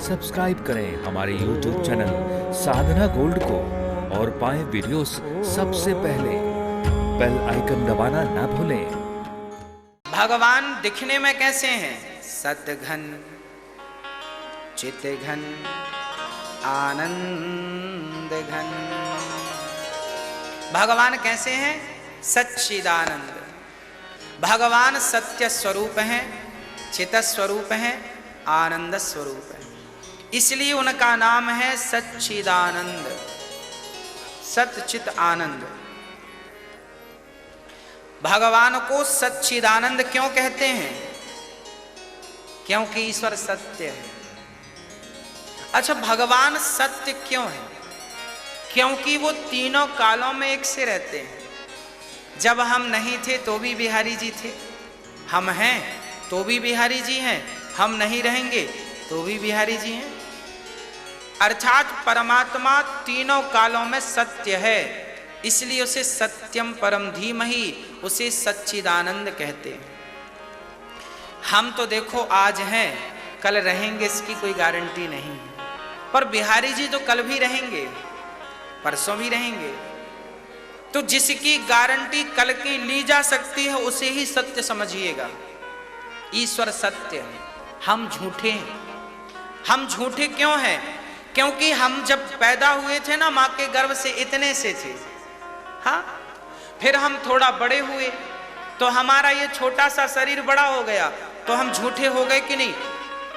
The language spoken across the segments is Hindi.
सब्सक्राइब करें हमारे YouTube चैनल साधना गोल्ड को और पाएं वीडियोस सबसे पहले। बेल आइकन दबाना ना भूलें। भगवान दिखने में कैसे हैं? सद्घन, चित घन, आनंद घन। भगवान कैसे हैं? सच्चिदानंद। भगवान सत्य स्वरूप हैं, चित स्वरूप हैं, आनंद स्वरूप है। इसलिए उनका नाम है सच्चिदानंद, सच्चित आनंद। भगवान को सच्चिदानंद क्यों कहते हैं? क्योंकि ईश्वर सत्य है। अच्छा, भगवान सत्य क्यों है? क्योंकि वो तीनों कालों में एक से रहते हैं। जब हम नहीं थे तो भी बिहारी जी थे, हम हैं तो भी बिहारी जी हैं, हम नहीं रहेंगे तो भी बिहारी जी हैं। अर्थात परमात्मा तीनों कालों में सत्य है, इसलिए उसे सत्यम परम धीमहि, उसे सच्चिदानंद कहते हैं। हम तो देखो आज हैं, कल रहेंगे इसकी कोई गारंटी नहीं, पर बिहारी जी तो कल भी रहेंगे, परसों भी रहेंगे। तो जिसकी गारंटी कल की ली जा सकती है उसे ही सत्य समझिएगा। ईश्वर सत्य है, हम झूठे हैं। हम झूठे क्यों हैं? क्योंकि हम जब पैदा हुए थे ना, माँ के गर्भ से इतने से थे, हाँ, फिर हम थोड़ा बड़े हुए तो हमारा ये छोटा सा शरीर बड़ा हो गया, तो हम झूठे हो गए कि नहीं?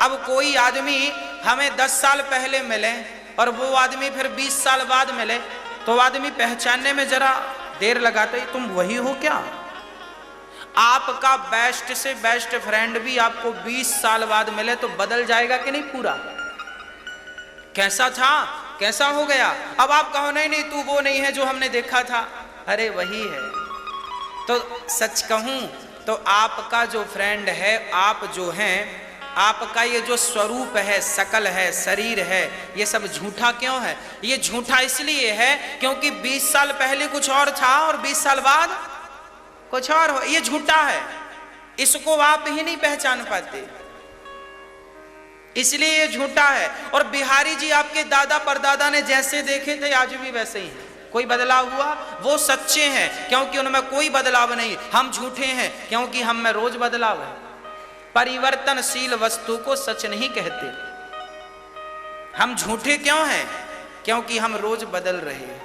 अब कोई आदमी हमें 10 साल पहले मिले और वो आदमी फिर 20 साल बाद मिले, तो आदमी पहचानने में जरा देर लगाता है, तुम वही हो क्या? आपका बेस्ट से बेस्ट फ्रेंड भी आपको 20 साल बाद मिले तो बदल जाएगा कि नहीं पूरा? कैसा था, कैसा हो गया? अब आप कहो नहीं नहीं तू वो नहीं है जो हमने देखा था, अरे वही है। तो सच कहूं तो आपका जो फ्रेंड है, आप जो हैं, आपका ये जो स्वरूप है, शकल है, शरीर है, ये सब झूठा क्यों है? ये झूठा इसलिए है क्योंकि 20 साल पहले कुछ और था और 20 साल बाद कुछ और हो। ये झूठा है, इसको आप ही नहीं पहचान पाते, इसलिए ये झूठा है। और बिहारी जी आपके दादा परदादा ने जैसे देखे थे आज भी वैसे ही हैं, कोई बदलाव हुआ? वो सच्चे हैं क्योंकि उनमें कोई बदलाव नहीं। हम झूठे हैं क्योंकि हम में रोज बदलाव है। परिवर्तनशील वस्तु को सच नहीं कहते। हम झूठे क्यों हैं? क्योंकि हम रोज बदल रहे हैं।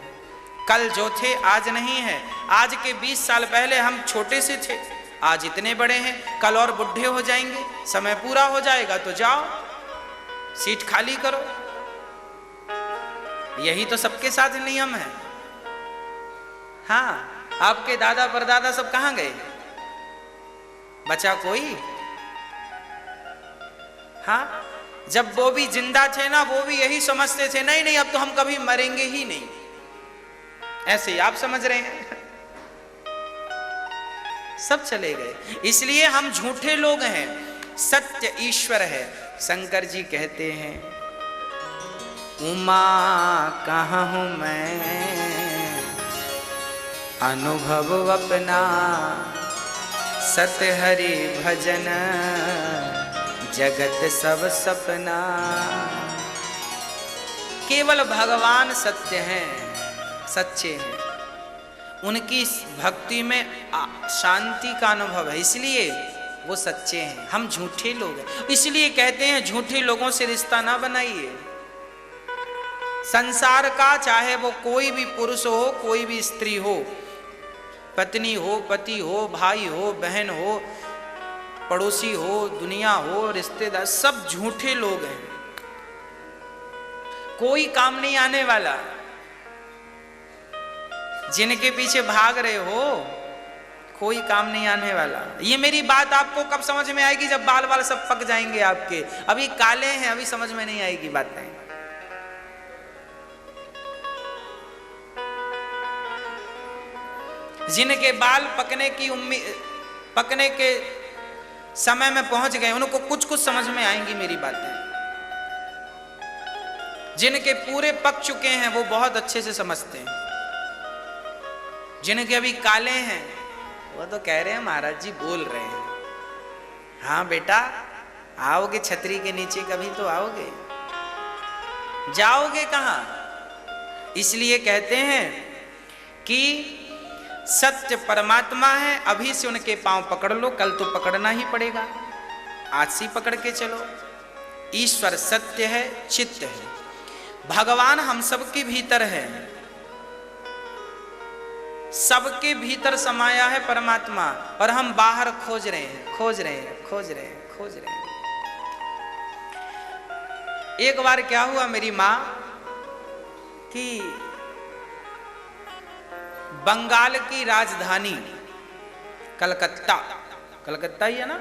कल जो थे आज नहीं है। आज के 20 साल पहले हम छोटे से थे, आज इतने बड़े हैं, कल और बुढ़े हो जाएंगे, समय पूरा हो जाएगा तो जाओ सीट खाली करो। यही तो सबके साथ नियम है। हाँ, आपके दादा परदादा सब कहां गए? बचा कोई? हाँ, जब वो भी जिंदा थे ना, वो भी यही समझते थे, नहीं नहीं अब तो हम कभी मरेंगे ही नहीं। ऐसे ही आप समझ रहे हैं। सब चले गए, इसलिए हम झूठे लोग हैं। सत्य ईश्वर है। शंकर जी कहते हैं, उमा कहाँ हूं मैं, अनुभव अपना, सत हरि भजन, जगत सब सपना। केवल भगवान सत्य हैं, सच्चे हैं। उनकी भक्ति में शांति का अनुभव है, इसलिए वो सच्चे हैं। हम झूठे लोग हैं, इसलिए कहते हैं झूठे लोगों से रिश्ता ना बनाइए। संसार का चाहे वो कोई भी पुरुष हो, कोई भी स्त्री हो, पत्नी हो, पति हो, भाई हो, बहन हो, पड़ोसी हो, दुनिया हो, रिश्तेदार, सब झूठे लोग हैं। कोई काम नहीं आने वाला। जिनके पीछे भाग रहे हो कोई काम नहीं आने वाला। ये मेरी बात आपको कब समझ में आएगी? जब बाल बाल सब पक जाएंगे आपके। अभी काले हैं, अभी समझ में नहीं आएगी बातें। जिनके बाल पकने की उम्मीद, पकने के समय में पहुंच गए, उनको कुछ कुछ समझ में आएंगी मेरी बातें। जिनके पूरे पक चुके हैं वो बहुत अच्छे से समझते हैं। जिनके अभी काले हैं वो तो कह रहे हैं महाराज जी बोल रहे हैं। हाँ बेटा, आओगे छतरी के नीचे कभी तो आओगे। जाओगे कहां? इसलिए कहते हैं कि सत्य परमात्मा है, अभी से उनके पांव पकड़ लो, कल तो पकड़ना ही पड़ेगा, आज से पकड़ के चलो। ईश्वर सत्य है, चित्त है, भगवान हम सबके भीतर है, सबके भीतर समाया है परमात्मा, और हम बाहर खोज रहे हैं, खोज रहे हैं, खोज रहे हैं, खोज रहे हैं। एक बार क्या हुआ, मेरी मां कि बंगाल की राजधानी कलकत्ता, कलकत्ता ही है ना,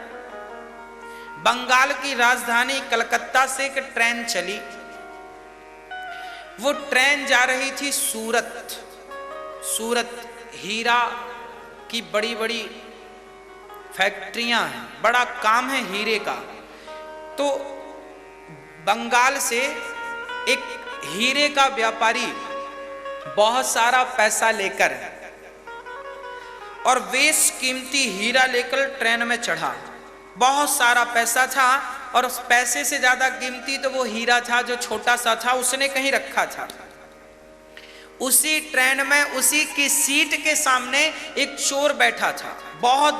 बंगाल की राजधानी कलकत्ता से एक ट्रेन चली। वो ट्रेन जा रही थी सूरत। सूरत हीरा की बड़ी बड़ी फैक्ट्रियां हैं, बड़ा काम है हीरे का। तो बंगाल से एक हीरे का व्यापारी बहुत सारा पैसा लेकर और बेश कीमती हीरा लेकर ट्रेन में चढ़ा। बहुत सारा पैसा था, और उस पैसे से ज्यादा कीमती तो वो हीरा था जो छोटा सा था, उसने कहीं रखा था। उसी ट्रेन में उसी की सीट के सामने एक चोर बैठा था, बहुत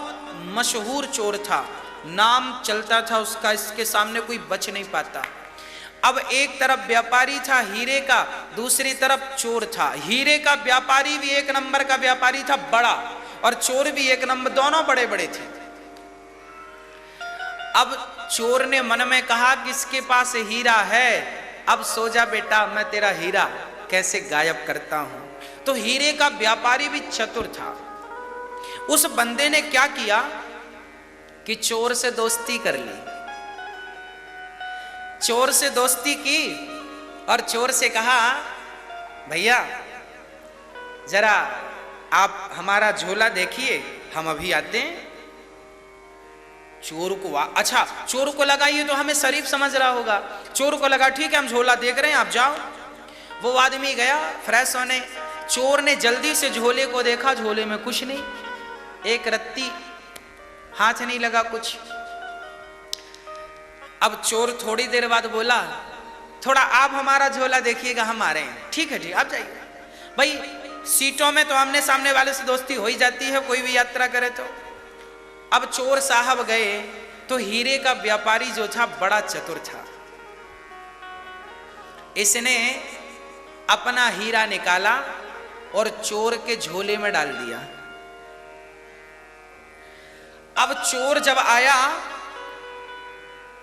मशहूर चोर था, नाम चलता था उसका, इसके सामने कोई बच नहीं पाता। अब एक तरफ व्यापारी था हीरे का, दूसरी तरफ चोर था। हीरे का व्यापारी भी एक नंबर का व्यापारी था, बड़ा, और चोर भी एक नंबर, दोनों बड़े बड़े थे। अब चोर ने मन में कहा कि इसके पास हीरा है, अब सो जा बेटा, मैं तेरा हीरा कैसे गायब करता हूं। तो हीरे का व्यापारी भी चतुर था। उस बंदे ने क्या किया कि चोर से दोस्ती कर ली। चोर से दोस्ती की और चोर से कहा, भैया जरा आप हमारा झोला देखिए, हम अभी आते हैं। चोर को अच्छा, चोर को लगा ये तो हमें शरीफ समझ रहा होगा। चोर को लगा ठीक है, हम झोला देख रहे हैं, आप जाओ। वो आदमी गया फ्रेश होने। चोर ने जल्दी से झोले को देखा, झोले में कुछ नहीं, एक रत्ती, हाथ नहीं लगा कुछ। अब चोर थोड़ी देर बाद बोला, थोड़ा आप हमारा झोला देखिएगा, हम आ रहे हैं। ठीक है, ठीक, आप जाइए। भाई सीटों में तो आमने सामने वाले से दोस्ती हो ही जाती है, कोई भी यात्रा करे तो। अब चोर साहब गए तो हीरे का व्यापारी जो था बड़ा चतुर था। इसने अपना हीरा निकाला और चोर के झोले में डाल दिया। अब चोर जब आया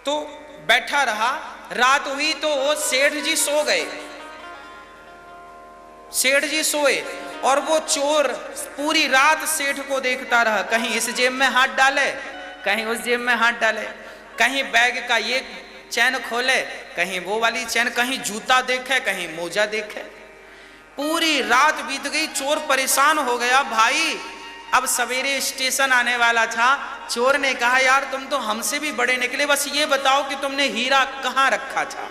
तो बैठा रहा, रात हुई तो सेठ जी सो गए। सेठ जी सोए और वो चोर पूरी रात सेठ को देखता रहा, कहीं इस जेब में हाथ डाले, कहीं उस जेब में हाथ डाले, कहीं बैग का ये चैन खोले, कहीं वो वाली चैन, कहीं जूता देखे, कहीं मोजा देखे। पूरी रात बीत गई, चोर परेशान हो गया। भाई अब सवेरे स्टेशन आने वाला था। चोर ने कहा, यार तुम तो हमसे भी बड़े निकले, बस ये बताओ कि तुमने हीरा कहां रखा था।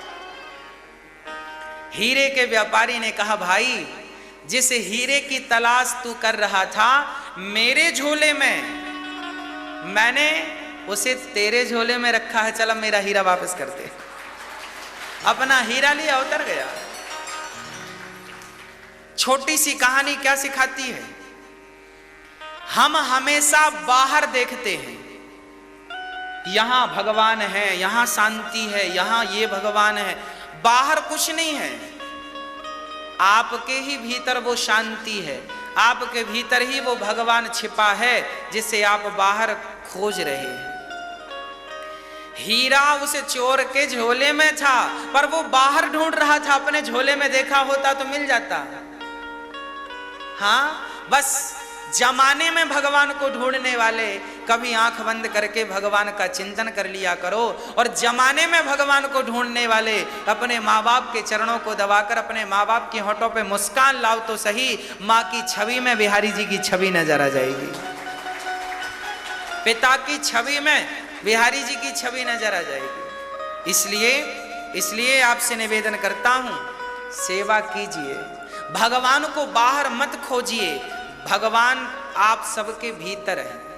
हीरे के व्यापारी ने कहा, भाई जिस हीरे की तलाश तू कर रहा था मेरे झोले में, मैंने उसे तेरे झोले में रखा है, चल अब मेरा हीरा वापस कर दे। अपना हीरा लिया, उतर गया। छोटी सी कहानी क्या सिखाती है? हम हमेशा बाहर देखते हैं, यहां भगवान है, यहां शांति है, यहां ये भगवान है। बाहर कुछ नहीं है, आपके ही भीतर वो शांति है, आपके भीतर ही वो भगवान छिपा है जिसे आप बाहर खोज रहे हैं। हीरा उस चोर के झोले में था, पर वो बाहर ढूंढ रहा था, अपने झोले में देखा होता तो मिल जाता। हाँ, बस जमाने में भगवान को ढूंढने वाले कभी आंख बंद करके भगवान का चिंतन कर लिया करो, और जमाने में भगवान को ढूंढने वाले अपने माँ बाप के चरणों को दबाकर अपने माँ बाप की होठों पे मुस्कान लाओ तो सही, माँ की छवि में बिहारी जी की छवि नजर आ जाएगी, पिता की छवि में बिहारी जी की छवि नजर आ जाएगी। इसलिए आपसे निवेदन करता हूं, सेवा कीजिए, भगवान को बाहर मत खोजिए, भगवान आप सबके भीतर है।